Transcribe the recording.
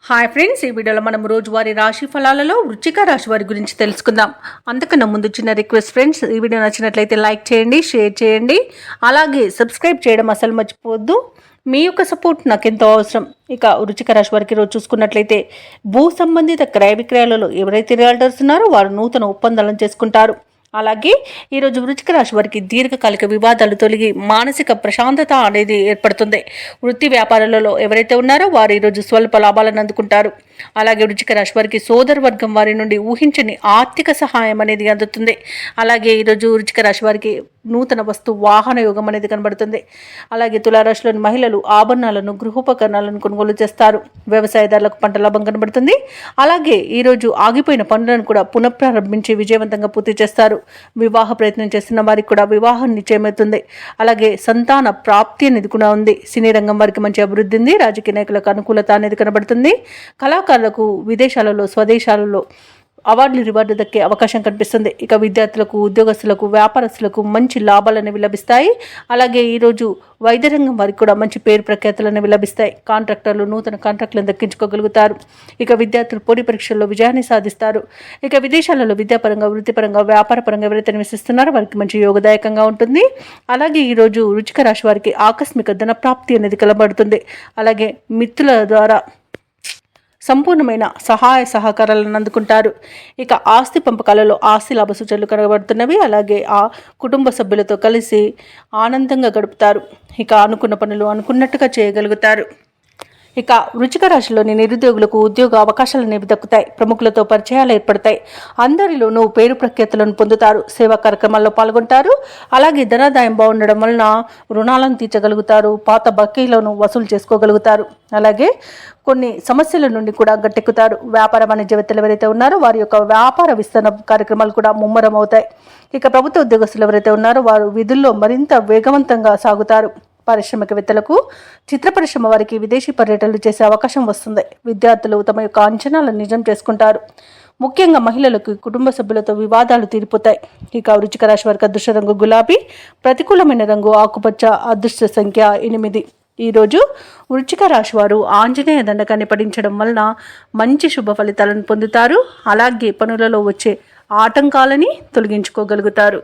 Hi friends, ఈ వీడియోలో మనం రోజువారీ రాశి ఫలాలలో వృశ్చిక రాశి వారి గురించి తెలుసుకుందాం. అంతకన్నా ముందు చిన్న రిక్వెస్ట్ ఫ్రెండ్స్, ఈ వీడియో నచ్చినట్లయితే లైక్ చేయండి, షేర్ చేయండి, అలాగే సబ్స్క్రైబ్ చేయడం అసలు మర్చిపోవద్దు. మీ యొక్క సపోర్ట్ నాకు ఎంతో అవసరం. ఇక వృశ్చిక రాశి వారికి రోజు చూసుకున్నట్లయితే భూ సంబంధిత క్రయ విక్రయాలలో ఎవరైతే రియల్టర్స్ ఉన్నారో వారు నూతన ఒప్పందాలను చేసుకుంటారు. అలాగే ఈరోజు వృశ్చిక రాశి వారికి దీర్ఘకాలిక వివాదాలు తొలగి మానసిక ప్రశాంతత అనేది ఏర్పడుతుంది. వృత్తి వ్యాపారాలలో ఎవరైతే ఉన్నారో వారు ఈరోజు స్వల్ప లాభాలను అందుకుంటారు. అలాగే వృశ్చిక రాశి వారికి సోదర వర్గం వారి నుండి ఊహించని ఆర్థిక సహాయం అనేది అందుతుంది. అలాగే ఈరోజు వృశ్చిక రాశి వారికి నూతన వస్తు వాహన యోగం అనేది కనబడుతుంది. అలాగే తులారాశిలోని మహిళలు ఆభరణాలను గృహోపకరణాలను కొనుగోలు చేస్తారు. వ్యవసాయదారులకు పంట లాభం కనబడుతుంది. అలాగే ఈరోజు ఆగిపోయిన పనులను కూడా పునఃప్రారంభించి విజయవంతంగా పూర్తి చేస్తారు. వివాహ ప్రయత్నం చేస్తున్న వారికి కూడా వివాహం నిశ్చయమవుతుంది. అలాగే సంతాన ప్రాప్తి అనేది కూడా ఉంది. సినీ రంగం వారికి మంచి అభివృద్ధి ఉంది. రాజకీయ నాయకులకు అనుకూలత అనేది కనబడుతుంది. కళాకారులకు విదేశాలలో స్వదేశాలలో అవార్డులు రివార్డు దక్కే అవకాశం కనిపిస్తుంది. ఇక విద్యార్థులకు, ఉద్యోగస్తులకు, వ్యాపారస్తులకు మంచి లాభాలు అనేవి లభిస్తాయి. అలాగే ఈరోజు వైద్య రంగం వారికి కూడా మంచి పేరు ప్రఖ్యాతులు అనేవి లభిస్తాయి. కాంట్రాక్టర్లు నూతన కాంట్రాక్టులను దక్కించుకోగలుగుతారు. ఇక విద్యార్థులు పోటీ పరీక్షల్లో విజయాన్ని సాధిస్తారు. ఇక విదేశాలలో విద్యాపరంగా, వృత్తిపరంగా, వ్యాపారపరంగా ఎవరైతే నివసిస్తున్నారో వారికి మంచి యోగదాయకంగా ఉంటుంది. అలాగే ఈరోజు వృశ్చిక రాశి వారికి ఆకస్మిక ధన ప్రాప్తి అనేది కనబడుతుంది. అలాగే మిత్రుల ద్వారా సంపూర్ణమైన సహాయ సహకారాలను అందుకుంటారు. ఇక ఆస్తి పంపకాలలో ఆస్తి లాభ సూచనలు కనబడుతున్నవి. అలాగే ఆ కుటుంబ సభ్యులతో కలిసి ఆనందంగా గడుపుతారు. ఇక అనుకున్న పనులు అనుకున్నట్టుగా చేయగలుగుతారు. ఇక వృశ్చిక రాశిలోని నిరుద్యోగులకు ఉద్యోగ అవకాశాలు అనేవి దక్కుతాయి. ప్రముఖులతో పరిచయాలు ఏర్పడతాయి. అందరిలోనూ పేరు ప్రఖ్యాతులను పొందుతారు. సేవా కార్యక్రమాల్లో పాల్గొంటారు. అలాగే ధనాదాయం బాగుండడం వలన రుణాలను తీర్చగలుగుతారు. పాత బకీలను వసూలు చేసుకోగలుగుతారు. అలాగే కొన్ని సమస్యల నుండి కూడా గట్టెక్కుతారు. వ్యాపార వాణిజ్యవేత్తలు ఎవరైతే ఉన్నారో వారి యొక్క వ్యాపార విస్తరణ కార్యక్రమాలు కూడా ముమ్మరం అవుతాయి. ఇక ప్రభుత్వ ఉద్యోగస్తులు ఎవరైతే ఉన్నారో వారు విధుల్లో మరింత వేగవంతంగా సాగుతారు. పారిశ్రామికవేత్తలకు, చిత్ర పరిశ్రమ వారికి విదేశీ పర్యటనలు చేసే అవకాశం వస్తుంది. విద్యార్థులు తమ యొక్క అంచనాలను నిజం చేసుకుంటారు. ముఖ్యంగా మహిళలకు కుటుంబ సభ్యులతో వివాదాలు తీరిపోతాయి. ఇక వృశ్చిక రాశి వారికి అదృష్ట రంగు గులాబీ, ప్రతికూలమైన రంగు ఆకుపచ్చ, అదృష్ట సంఖ్య 8. ఈరోజు వృశ్చిక రాశి వారు ఆంజనేయ దండకాన్ని పఠించడం వలన మంచి శుభ ఫలితాలను పొందుతారు. అలాగే పనులలో వచ్చే ఆటంకాలని తొలగించుకోగలుగుతారు.